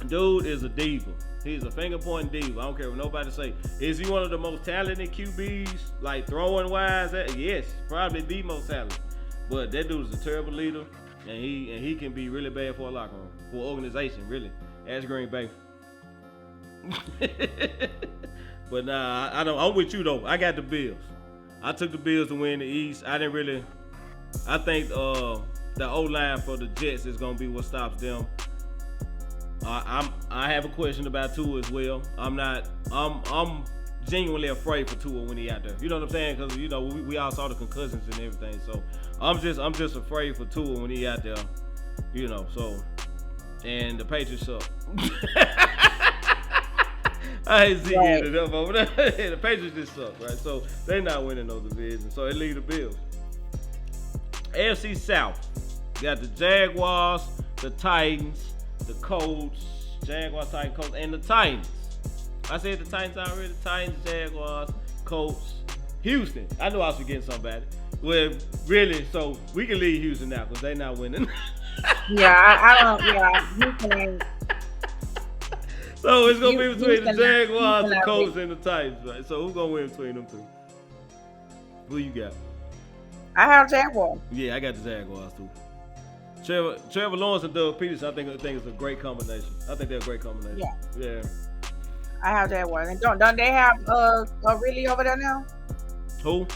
[SPEAKER 3] Dude is a diva. He's a finger-pointing diva. I don't care what nobody say. Is he one of the most talented QBs, like throwing-wise? Yes, probably the most talented. But that dude is a terrible leader, and he can be really bad for a locker room, for an organization, really. Ask Green Bay. But nah, I'm with you, though. I got the Bills. I took the Bills to win the East. I think the O-line for the Jets is gonna be what stops them. I have a question about Tua as well. I'm genuinely afraid for Tua when he out there. You know what I'm saying? Because you know we all saw the concussions and everything. So I'm just afraid for Tua when he out there. You know. So and the Patriots suck. I ain't see
[SPEAKER 6] Right.
[SPEAKER 3] it up over there. The Patriots just suck, right? So they're not winning those divisions. So they lead the Bills. AFC South. You got the Jaguars, the Titans, the Colts, Jaguars, Titans, Colts, and the Titans. I said the Titans already. Titans, Jaguars, Colts, Houston. I knew I was forgetting somebody. Well, really, so we can leave Houston now because they're not winning.
[SPEAKER 6] Yeah, I don't. Yeah, Houston ain't.
[SPEAKER 3] So it's gonna be between the
[SPEAKER 6] Houston-
[SPEAKER 3] Jaguars, the
[SPEAKER 6] Houston
[SPEAKER 3] Colts, and the Titans, right? So who's gonna win between them two? Who you got?
[SPEAKER 6] I have Jaguars.
[SPEAKER 3] Yeah, I got the Jaguars too. Trevor Lawrence and Doug Peterson, I think it's a great combination. I think they're a great combination. Yeah.
[SPEAKER 6] I have Jaguars. And don't they have Ridley over there now?
[SPEAKER 3] Who?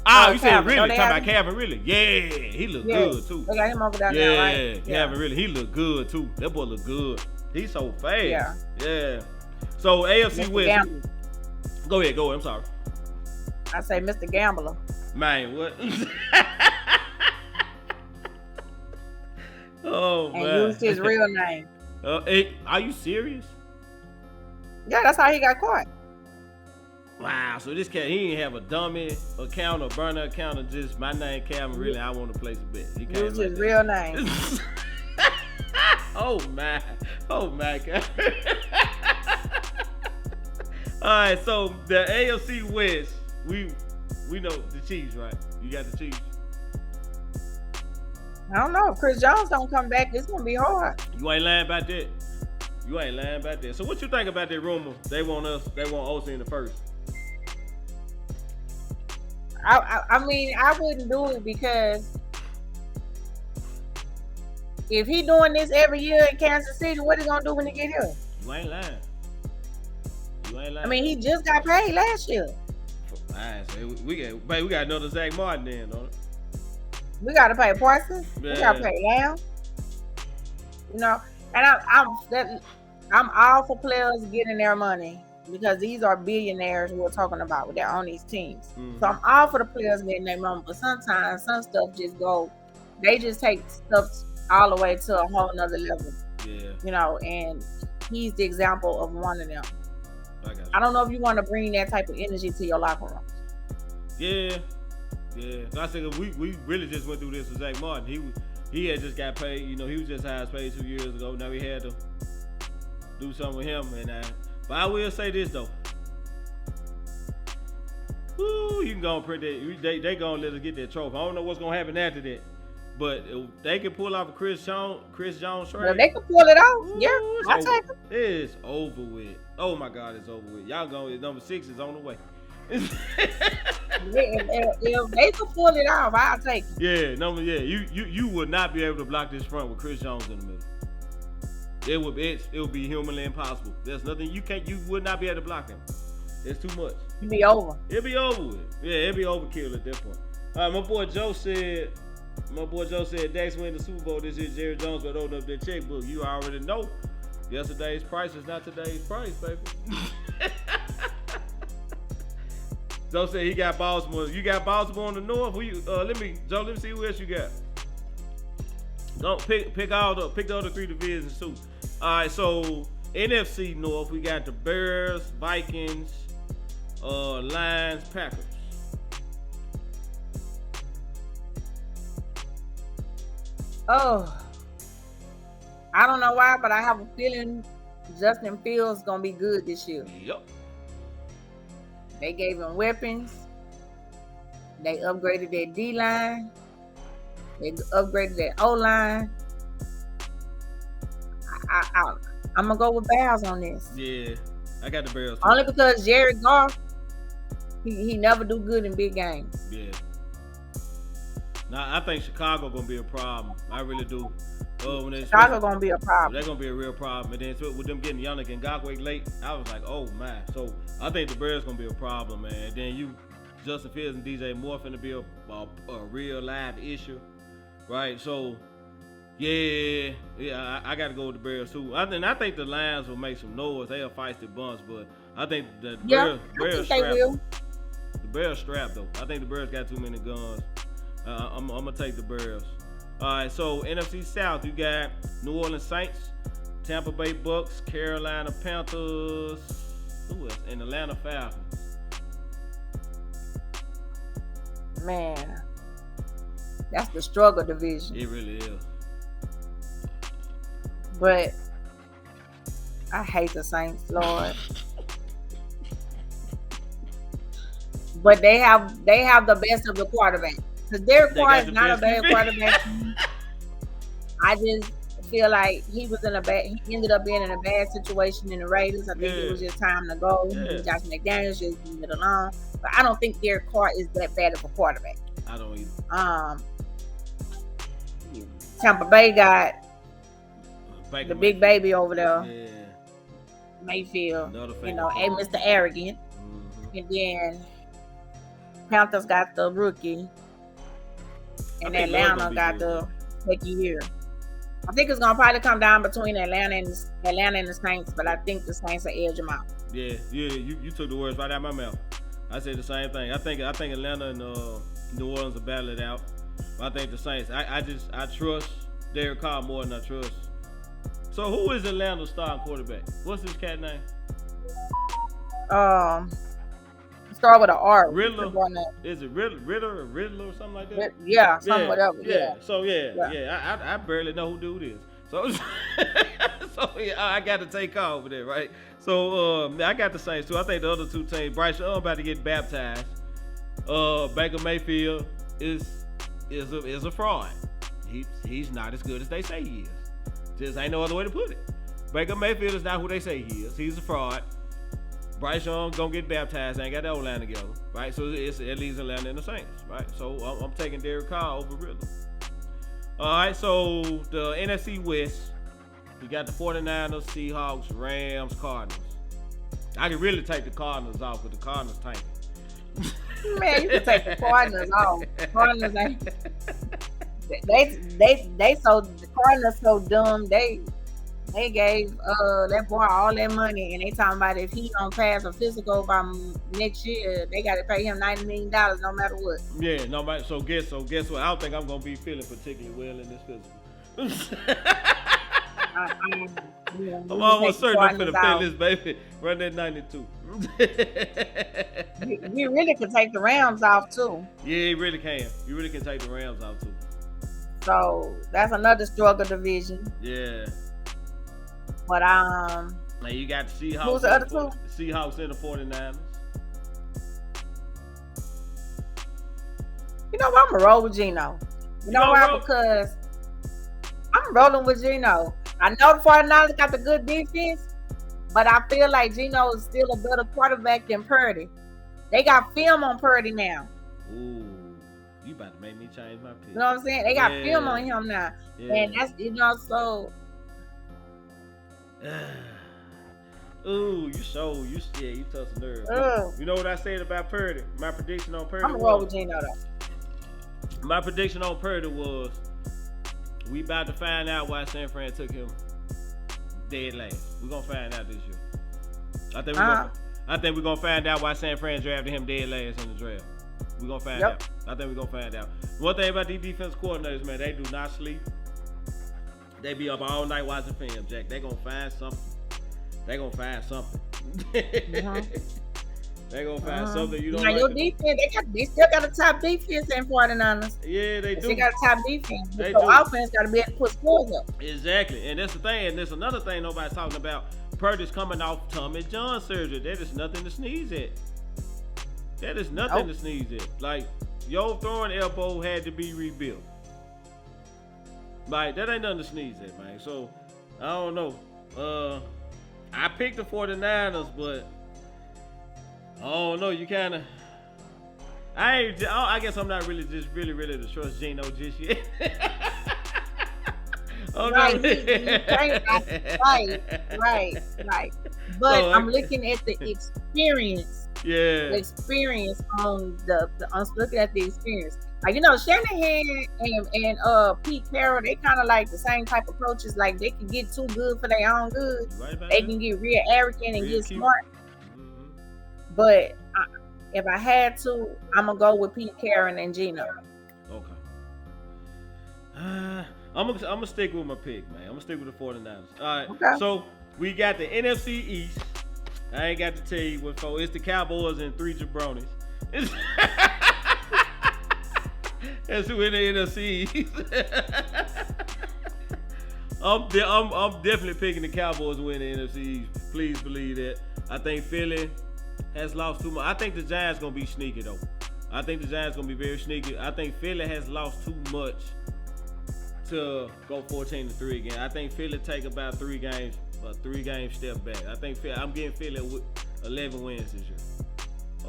[SPEAKER 3] Ah, you said
[SPEAKER 6] Calvin.
[SPEAKER 3] really?
[SPEAKER 6] Don't they
[SPEAKER 3] Talking
[SPEAKER 6] have
[SPEAKER 3] about Calvin really? Yeah, he look
[SPEAKER 6] Yeah.
[SPEAKER 3] good too.
[SPEAKER 6] They got him over there now,
[SPEAKER 3] Yeah,
[SPEAKER 6] right?
[SPEAKER 3] Calvin really, he look good too. That boy look good. He's so fast.
[SPEAKER 6] Yeah.
[SPEAKER 3] So AFC
[SPEAKER 6] Mr.
[SPEAKER 3] West.
[SPEAKER 6] Gambler.
[SPEAKER 3] Go ahead. I'm sorry.
[SPEAKER 6] I say Mr. Gambler.
[SPEAKER 3] Man, what? Oh
[SPEAKER 6] And
[SPEAKER 3] man.
[SPEAKER 6] used his real name.
[SPEAKER 3] Are you serious?
[SPEAKER 6] Yeah, that's how he got caught.
[SPEAKER 3] Wow. So this cat, he didn't have a dummy account or burner account or just my name, Calvin. Really, I want to place a bet. He came
[SPEAKER 6] Used
[SPEAKER 3] like
[SPEAKER 6] his
[SPEAKER 3] that.
[SPEAKER 6] real name.
[SPEAKER 3] Oh my God. All right, so the AFC West, we know the Chiefs, right? You got the Chiefs.
[SPEAKER 6] I don't know. If Chris Jones don't come back, it's gonna be hard.
[SPEAKER 3] You ain't lying about that. So what you think about that rumor? They want Olsen in the first.
[SPEAKER 6] I mean, I wouldn't do it because if he doing this every year in Kansas City, what he gonna do when he get here?
[SPEAKER 3] You ain't lying.
[SPEAKER 6] I mean, he just got paid last year.
[SPEAKER 3] All right, so we got another Zach Martin then, don't it?
[SPEAKER 6] We gotta pay Parsons. We gotta
[SPEAKER 3] Yeah.
[SPEAKER 6] pay Lamb. You know, and I'm all for players getting their money because these are billionaires we're talking about that own these teams.
[SPEAKER 3] Mhm.
[SPEAKER 6] So I'm all for the players getting their money, but sometimes some stuff they just take stuff all the way to a whole nother level.
[SPEAKER 3] Yeah,
[SPEAKER 6] You know, and he's the example of one of them.
[SPEAKER 3] I got you.
[SPEAKER 6] I don't know if you want to bring that type of energy to your locker room.
[SPEAKER 3] Yeah. I said we really just went through this with Zach Martin. He had just got paid. You know, he was just highest paid 2 years ago. Now we had to do something with him. But I will say this though. Woo, you can go and print that. They gonna let us get that trophy. I don't know what's gonna happen after that. But if they can pull off a Chris Jones trade.
[SPEAKER 6] Well, they can pull it off.
[SPEAKER 3] Ooh,
[SPEAKER 6] Yeah,
[SPEAKER 3] it's
[SPEAKER 6] I
[SPEAKER 3] over.
[SPEAKER 6] take it.
[SPEAKER 3] It's over with. Oh my God, it's over with. Y'all going? Number 6 is on the way.
[SPEAKER 6] If they can pull it off, I'll take it.
[SPEAKER 3] You would not be able to block this front with Chris Jones in the middle. It would be humanly impossible. There's nothing you would not be able to block him. It's too much.
[SPEAKER 6] It'll be over.
[SPEAKER 3] It'll be over with. Yeah, it'll be overkill at that point. All right, my boy Joe said Dax win the Super Bowl this year. Jerry Jones would open up their checkbook. You already know. Yesterday's price is not today's price, baby. Joe said he got Baltimore. You got Baltimore on the north. Let me see who else you got. Don't pick the other 3 divisions too. All right, so NFC North, we got the Bears, Vikings, Lions, Packers.
[SPEAKER 6] Oh, I don't know why, but I have a feeling Justin Fields gonna be good this year.
[SPEAKER 3] Yep.
[SPEAKER 6] They gave him weapons. They upgraded their D line. They upgraded their O line. I'm gonna go with Bears on this.
[SPEAKER 3] Yeah, I got the Bears too.
[SPEAKER 6] Only because Jared Goff, he never do good in big games.
[SPEAKER 3] Yeah. Now I think Chicago gonna be a problem. I really do.
[SPEAKER 6] Chicago gonna be a problem.
[SPEAKER 3] They're gonna be a real problem. And then with them getting Yannick Ngakoue late, I was like, oh man. So I think the Bears gonna be a problem, man. And then Justin Fields and DJ Moore finna be a real live issue, right? So yeah, I gotta go with the Bears too. I think the Lions will make some noise. They a feisty bunch, but I think the Bears
[SPEAKER 6] I think they
[SPEAKER 3] strapped.
[SPEAKER 6] will.
[SPEAKER 3] The Bears strapped though. I think the Bears got too many guns. I'm gonna take the Bears. All right, so NFC South, you got New Orleans Saints, Tampa Bay Bucks, Carolina Panthers, who else? And Atlanta Falcons.
[SPEAKER 6] Man, that's the struggle division.
[SPEAKER 3] It really is.
[SPEAKER 6] But I hate the Saints, Lord. But they have the best of the quarterback. Because Derek
[SPEAKER 3] They
[SPEAKER 6] Carr
[SPEAKER 3] got
[SPEAKER 6] is
[SPEAKER 3] the
[SPEAKER 6] not a
[SPEAKER 3] best
[SPEAKER 6] bad
[SPEAKER 3] QB.
[SPEAKER 6] quarterback. I just feel like he ended up being in a bad situation in the Raiders. I think it was just time to go.
[SPEAKER 3] Yeah.
[SPEAKER 6] Josh McDaniels just leave it alone. But I don't think Derek Carr is that bad of a quarterback.
[SPEAKER 3] I don't either.
[SPEAKER 6] Tampa Bay got
[SPEAKER 3] Baker
[SPEAKER 6] the big baby over there,
[SPEAKER 3] Yeah.
[SPEAKER 6] Mayfield.
[SPEAKER 3] Another
[SPEAKER 6] You
[SPEAKER 3] favorite
[SPEAKER 6] know,
[SPEAKER 3] player.
[SPEAKER 6] Mr. Arrogant.
[SPEAKER 3] Mhm.
[SPEAKER 6] And then Panthers got the rookie. And
[SPEAKER 3] I think Lloyd
[SPEAKER 6] Atlanta
[SPEAKER 3] gonna be
[SPEAKER 6] got
[SPEAKER 3] good.
[SPEAKER 6] the second year. I think it's gonna probably come down between Atlanta and the Saints, but I think the Saints will edge them out.
[SPEAKER 3] Yeah, you took the words right out of my mouth. I said the same thing. I think Atlanta and New Orleans will battle it out. I think the Saints. I trust Derek Carr more than I trust. So who is Atlanta's starting quarterback? What's this cat name?
[SPEAKER 6] Start with an R.
[SPEAKER 3] Riddler?
[SPEAKER 6] The boy name.
[SPEAKER 3] Is it Riddler or something like that?
[SPEAKER 6] Yeah, something whatever. Yeah.
[SPEAKER 3] So I barely know who dude is. So I got to take off with it, right? So I got the Saints too. I think the other two teams, Bryce Young about to get baptized. Baker Mayfield is a fraud. He's not as good as they say he is. Just ain't no other way to put it. Baker Mayfield is not who they say he is. He's a fraud. Bryce Young gonna get baptized. Ain't got that old line together, right? So it's at least Atlanta and the Saints, right? So I'm taking Derek Carr over Riddler. All right, so the NFC West, you got the 49ers, Seahawks, Rams, Cardinals. I could really take the Cardinals off, but the Cardinals tanking.
[SPEAKER 6] Man, you can take the Cardinals off. Cardinals ain't. The Cardinals so dumb. They gave that boy all that money, and they talking about if he don't pass a physical by next year, they got to pay him $90 million no matter what.
[SPEAKER 3] Yeah, no matter. So guess what? I don't think I'm gonna be feeling particularly well in this physical. I'm almost certain I'm gonna pay this baby. Run that 92.
[SPEAKER 6] We really could take the Rams off too.
[SPEAKER 3] Yeah, you really can. You really can take the Rams out too.
[SPEAKER 6] So that's another struggle division.
[SPEAKER 3] Yeah.
[SPEAKER 6] But
[SPEAKER 3] Now you got the Seahawks.
[SPEAKER 6] Who's the other two?
[SPEAKER 3] Seahawks and the 49ers.
[SPEAKER 6] you know what? I'm gonna roll with Geno. You know why?
[SPEAKER 3] roll?
[SPEAKER 6] Because I'm rolling with Geno. I know the 49ers got the good defense, but I feel like Geno is still a better quarterback than Purdy. They got film on Purdy now.
[SPEAKER 3] Ooh, you about to make me change my pick.
[SPEAKER 6] You know what I'm saying? They got
[SPEAKER 3] Yeah.
[SPEAKER 6] film on him now.
[SPEAKER 3] Yeah.
[SPEAKER 6] And that's, so
[SPEAKER 3] Ooh, you touch the nerve.
[SPEAKER 6] Ugh.
[SPEAKER 3] You know what I said about Purdy? My prediction on Purdy
[SPEAKER 6] I'm gonna roll
[SPEAKER 3] was,
[SPEAKER 6] with Geno though.
[SPEAKER 3] my prediction on Purdy was we about to find out why San Fran took him dead last. We're gonna find out this year. I think we're gonna find out why San Fran drafted him dead last in the draft. We're gonna find out. I think we're gonna find out. One thing about these defense coordinators, man, they do not sleep. They be up all night watching film, Jack. They gonna find something. They gonna find something. They gonna find something you don't
[SPEAKER 6] Now
[SPEAKER 3] like.
[SPEAKER 6] your defense, they still got a top defense in 49ers.
[SPEAKER 3] Yeah, they do.
[SPEAKER 6] They got a top defense.
[SPEAKER 3] They
[SPEAKER 6] But
[SPEAKER 3] do.
[SPEAKER 6] your offense got to be able to put scores up.
[SPEAKER 3] Exactly, and that's the thing. And there's another thing nobody's talking about. Purdy's coming off Tommy John surgery. That is nothing to sneeze at. That is nothing to sneeze at. Like, your throwing elbow had to be rebuilt. Like, that ain't nothing to sneeze at, man. So, I don't know. I picked the 49ers, but I don't know. You kind of... I guess I'm not really ready to trust Geno just yet.
[SPEAKER 6] Right. Right. But
[SPEAKER 3] So,
[SPEAKER 6] I'm looking at the experience.
[SPEAKER 3] Yeah.
[SPEAKER 6] The experience on I'm looking at the experience. Like, Shanahan and Pete Carroll, they kind of like the same type of coaches. Like, they can get too good for their own good.
[SPEAKER 3] Right about
[SPEAKER 6] They
[SPEAKER 3] that.
[SPEAKER 6] can get real arrogant and
[SPEAKER 3] Real
[SPEAKER 6] get
[SPEAKER 3] cute.
[SPEAKER 6] smart.
[SPEAKER 3] Mhm.
[SPEAKER 6] But if I had to, I'm gonna go with Pete Carroll and Geno.
[SPEAKER 3] Okay. I'm gonna stick with my pick, man. I'm gonna stick with the 49ers. All right.
[SPEAKER 6] Okay.
[SPEAKER 3] So we got the NFC East. I ain't got to tell you what for. It's the Cowboys and 3 jabronis. That's who in the NFC East. I'm definitely picking the Cowboys to win the NFC East. Please believe that. I think Philly has lost too much. I think the Giants gonna be sneaky though. I think the Giants gonna be very sneaky. I think Philly has lost too much to go 14-3 again. I think Philly take about 3 games, a 3-game step back. I think I'm getting Philly with 11 wins this year.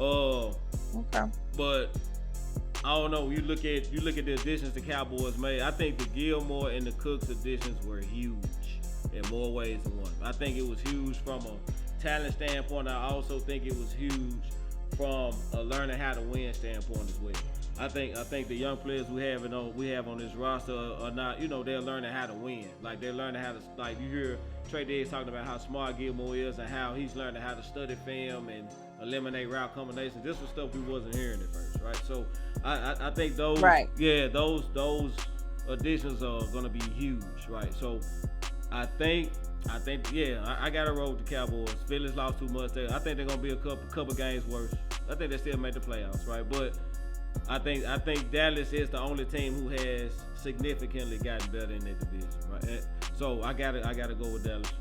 [SPEAKER 6] Okay.
[SPEAKER 3] But I don't know. You look at the additions the Cowboys made. I think the Gilmore and the Cooks additions were huge in more ways than one. I think it was huge from a talent standpoint. I also think it was huge from a learning how to win standpoint as well. I think the young players we have on this roster are not, they're learning how to win. Like they're learning how to, like you hear Trey Diggs talking about how smart Gilmore is and how he's learning how to study film and eliminate route combinations. This was stuff we wasn't hearing at first, right? So I think those, those additions are gonna be huge, right? So I think I gotta roll with the Cowboys. Phillies lost too much. I think they're gonna be a couple games worse. I think they still make the playoffs, right? But I think Dallas is the only team who has significantly gotten better in their division, right? And so I gotta go with Dallas.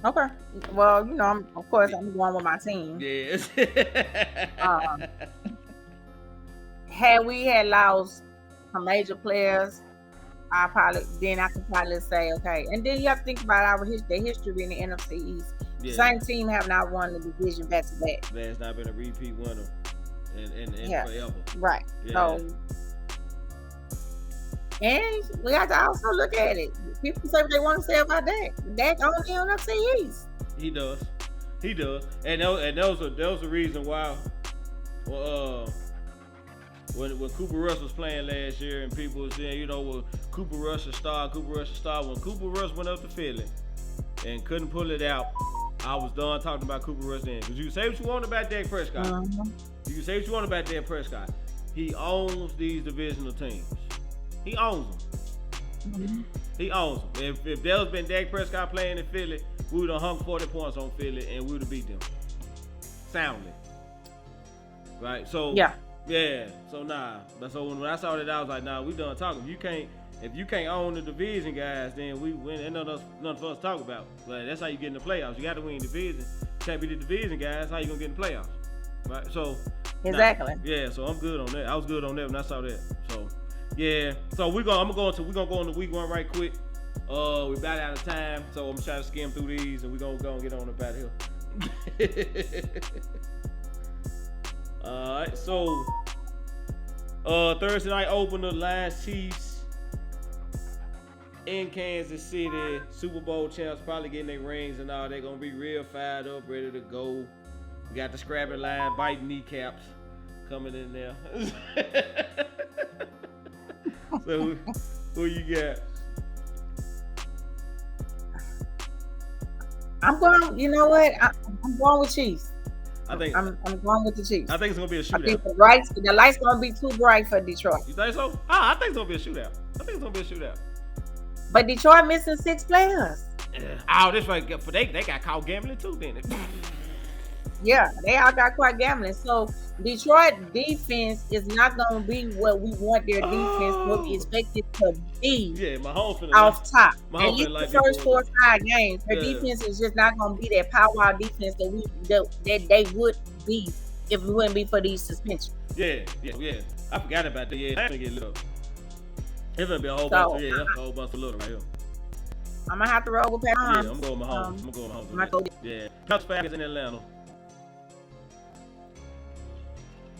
[SPEAKER 6] Okay. Well, I'm going with my team.
[SPEAKER 3] Yes.
[SPEAKER 6] Had we had lost some major players, I could probably say okay. And then you have to think about the history in the NFC East.
[SPEAKER 3] Yeah.
[SPEAKER 6] Same team have not won the division back to back.
[SPEAKER 3] There's not been a repeat winner in forever.
[SPEAKER 6] Right.
[SPEAKER 3] Yeah.
[SPEAKER 6] So, and we have to also look at it. People say what they want to say about Dak. Dak on the NFC East.
[SPEAKER 3] He does. And that was the reason why. When Cooper Rush was playing last year, and people were saying, well, Cooper Rush a star. When Cooper Rush went up to Philly and couldn't pull it out, I was done talking about Cooper Rush then. Because you say what you want about Dak Prescott. You say what you want about Dak Prescott. He owns these divisional teams. He owns them. He owns them. If there was been Dak Prescott playing in Philly, we would have hung 40 points on Philly and we would have beat them. Soundly. Right? So, yeah. So, nah. But so when I saw that, I was like, nah, we done talking. If you can't own the division, guys, then we win. Ain't nothing for us to talk about. But that's how you get in the playoffs. You got to win the division. You can't be the division, guys. How you gonna get in the playoffs? Right? So
[SPEAKER 6] exactly.
[SPEAKER 3] So I'm good on that. I was good on that when I saw that. So So we're gonna go into week 1 right quick. We're about out of time, so I'm trying to skim through these, and we're gonna go and get on about here. All right. So Thursday night opener, Lions Chiefs in Kansas City. Super Bowl champs probably getting their rings and all. They're gonna be real fired up, ready to go. We got the scrapping line, biting kneecaps coming in there. So who you got?
[SPEAKER 6] I'm going. You know what? I'm going with Chiefs.
[SPEAKER 3] I think
[SPEAKER 6] I'm going with the Chiefs.
[SPEAKER 3] I think it's gonna be a shootout.
[SPEAKER 6] I think the light's gonna be too bright for Detroit.
[SPEAKER 3] You think so? I think it's gonna be a shootout.
[SPEAKER 6] But Detroit missing 6 players.
[SPEAKER 3] Oh, this right. They got caught gambling too, didn't it?
[SPEAKER 6] Yeah, they all got caught gambling. So Detroit defense is not going to be what we want their defense to be expected to be.
[SPEAKER 3] Yeah, Mahomes
[SPEAKER 6] off top.
[SPEAKER 3] At
[SPEAKER 6] least the first 4 or 5 games, their defense is just not going to be that power defense that they would be if it wouldn't be for these suspensions.
[SPEAKER 3] Yeah. I forgot about that. Yeah, that's gonna get lit up. It's gonna be a whole bunch of little right here.
[SPEAKER 6] I'm gonna have to roll with Pat Mahomes.
[SPEAKER 3] Yeah, I'm going Mahomes. Yeah, Cubs Falcons in Atlanta.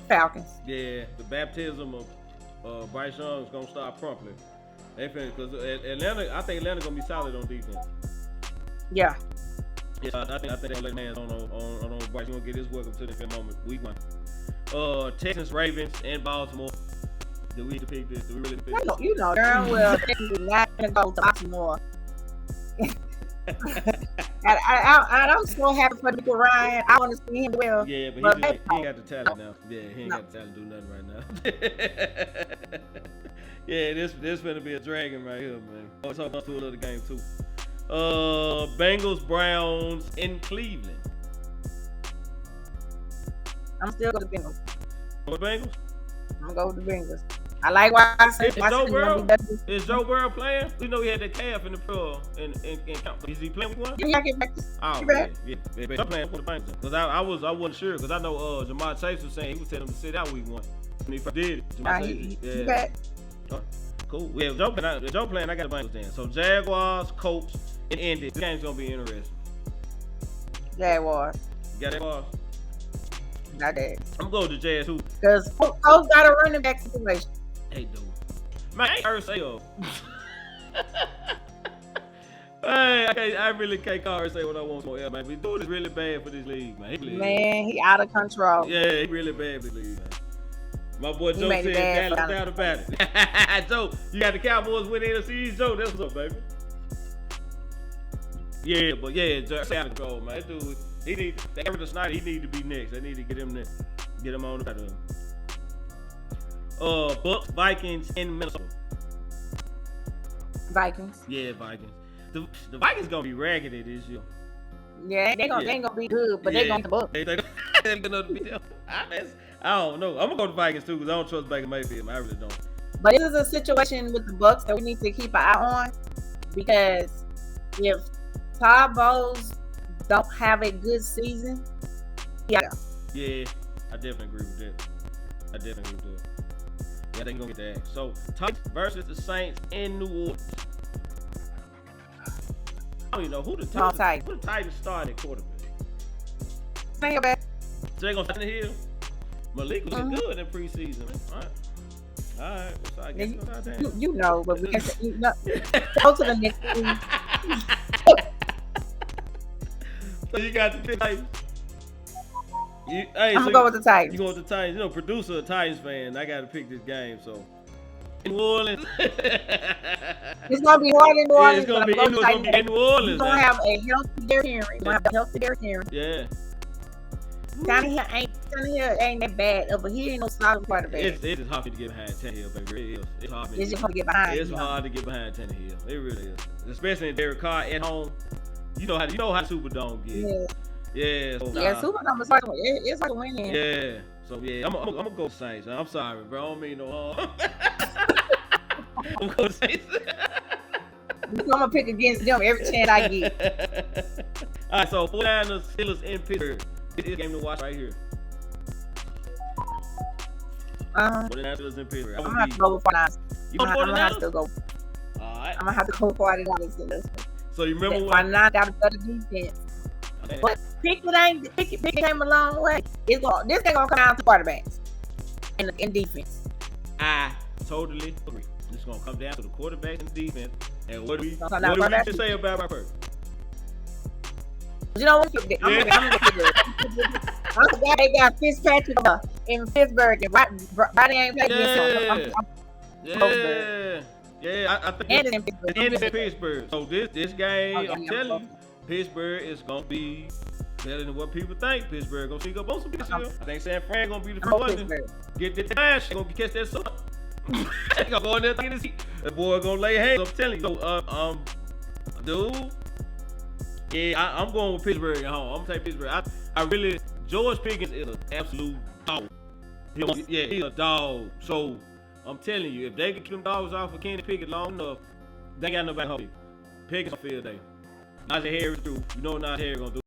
[SPEAKER 6] Falcons.
[SPEAKER 3] Yeah, the baptism of Bryce Young is gonna start promptly. Because Atlanta, I think Atlanta gonna be solid on defense.
[SPEAKER 6] Yeah.
[SPEAKER 3] Yeah, I think they'll lay hands on Bryce. You gonna get his welcome to the moment. Week 1. Texans, Ravens, and Baltimore. Do we pick this? Do we really pick this?
[SPEAKER 6] You know, darn well, Texans is not gonna go to Baltimore. I'm so happy for Nico Ryan. I want to see him well.
[SPEAKER 3] Yeah, but he ain't got the talent now. Yeah, he ain't got the talent to do nothing right now. Yeah, this gonna be a dragon right here, man. Let's talk about two other games too. Bengals Browns in Cleveland.
[SPEAKER 6] I'm still going to Bengals.
[SPEAKER 3] What Bengals?
[SPEAKER 6] I'm going to go with the Bengals. I like Washington.
[SPEAKER 3] Is Joe Burrow playing? We know he had that calf in the pro in camp. Is he playing with one?
[SPEAKER 6] Yeah, get back.
[SPEAKER 3] Oh,
[SPEAKER 6] Get back.
[SPEAKER 3] yeah. I'm playing for the Bengals because I wasn't sure because I know Jamar Chase was saying he was telling him to sit out week 1 when he first did it. Jamar Chase,
[SPEAKER 6] He back.
[SPEAKER 3] Cool. Yeah, if Joe playing, I got the Bengals then. So Jaguars, Colts, and Indy. This game's gonna be interesting.
[SPEAKER 6] Jaguars.
[SPEAKER 3] You got Jaguars?
[SPEAKER 6] Not that.
[SPEAKER 3] I'm going to Jazz too.
[SPEAKER 6] Because Colts got a running back situation.
[SPEAKER 3] Hey, dude. Man, I ain't heard say Hey, I really can't call her say what I want more, man. But dude is really bad for this league, man.
[SPEAKER 6] He out of control.
[SPEAKER 3] Yeah, he really bad for this league, man. My boy Joe
[SPEAKER 6] made it
[SPEAKER 3] said
[SPEAKER 6] bad
[SPEAKER 3] Dallas down about it. Joe, you got the Cowboys winning NFC East, Joe. That's what's up, baby. Yeah, but yeah, Joe out of control, man. That dude, he need Everett Snyder. He need to be next. They need to get him next. Get him on the battle. Bucks, Vikings in Minnesota.
[SPEAKER 6] Vikings.
[SPEAKER 3] Yeah, Vikings. The Vikings gonna be raggedy this year.
[SPEAKER 6] Yeah, they ain't gonna be good, but they gonna the Bucks.
[SPEAKER 3] They gonna be them. I don't know. I'm gonna go to Vikings too because I don't trust Baker Mayfield. I really don't.
[SPEAKER 6] But this is a situation with the Bucks that we need to keep an eye on because if Todd Bowles don't have a good season,
[SPEAKER 3] Yeah, I definitely agree with that. Yeah, they gonna get that. So Titans versus the Saints in New Orleans. I don't even know who the Titans started quarterback.
[SPEAKER 6] Think about
[SPEAKER 3] So they gonna stand here. Malik was good in preseason. All right. So I guess
[SPEAKER 6] you know, but we have to go to the next team.
[SPEAKER 3] So you got the Titans.
[SPEAKER 6] I'm gonna go with the Titans.
[SPEAKER 3] You go with the Titans. You know, producer a Titans fan. I got to pick this game. So in New Orleans.
[SPEAKER 6] It's gonna be hard in New Orleans.
[SPEAKER 3] It's gonna be in New Orleans.
[SPEAKER 6] You're gonna have a healthy Derrick Henry.
[SPEAKER 3] Yeah.
[SPEAKER 6] Tannehill ain't that bad, but he ain't no solid quarterback.
[SPEAKER 3] It is hard to get behind Tannehill, baby. It's hard.
[SPEAKER 6] It's just hard to get behind.
[SPEAKER 3] It's hard to get behind Tannehill. It really is, especially in Derek Carr at home. You know how Superdome get. Yeah. So,
[SPEAKER 6] Superdome is like it's like a win.
[SPEAKER 3] Yeah. So yeah, I'm gonna go Saints. I'm sorry, bro. I don't mean no harm. I'm gonna go Saints.
[SPEAKER 6] I'm gonna pick against them every chance I get.
[SPEAKER 3] All right, so 49ers, Steelers in Pittsburgh. This is a game to watch right here. 49ers, Steelers in Pittsburgh.
[SPEAKER 6] I'm gonna have to go with 49ers.
[SPEAKER 3] I'm gonna
[SPEAKER 6] have to go.
[SPEAKER 3] All right.
[SPEAKER 6] I'm gonna have to go 49ers in this one.
[SPEAKER 3] So you remember
[SPEAKER 6] when 49ers got a better defense. Okay. But Pickett came a long way. This ain't gonna come down to quarterbacks and defense.
[SPEAKER 3] I totally agree. It's gonna come down to the quarterback and defense. And what do we just say about my person?
[SPEAKER 6] You know what? I'm gonna get good. I'm glad they got Fitzpatrick in Pittsburgh and Rodney ain't playing against him.
[SPEAKER 3] Yeah, I think it's in Pittsburgh. So this game, I'm telling you, Pittsburgh is gonna be better than what people think. Pittsburgh gonna sneak up on some people. I think San Fran gonna be the first one to get the dash. Gonna catch that son. Gonna go in there and see. The boy gonna lay hands. I'm telling you. So, dude. Yeah, I'm going with Pittsburgh at home. I'm gonna take Pittsburgh. I really, George Pickens is an absolute dog. He's a dog. So I'm telling you, if they can keep them dogs off of Kenny Pickett long enough, they got nobody home. Pickens on field day. Najee Harris through. You know what Najee Harris gonna do.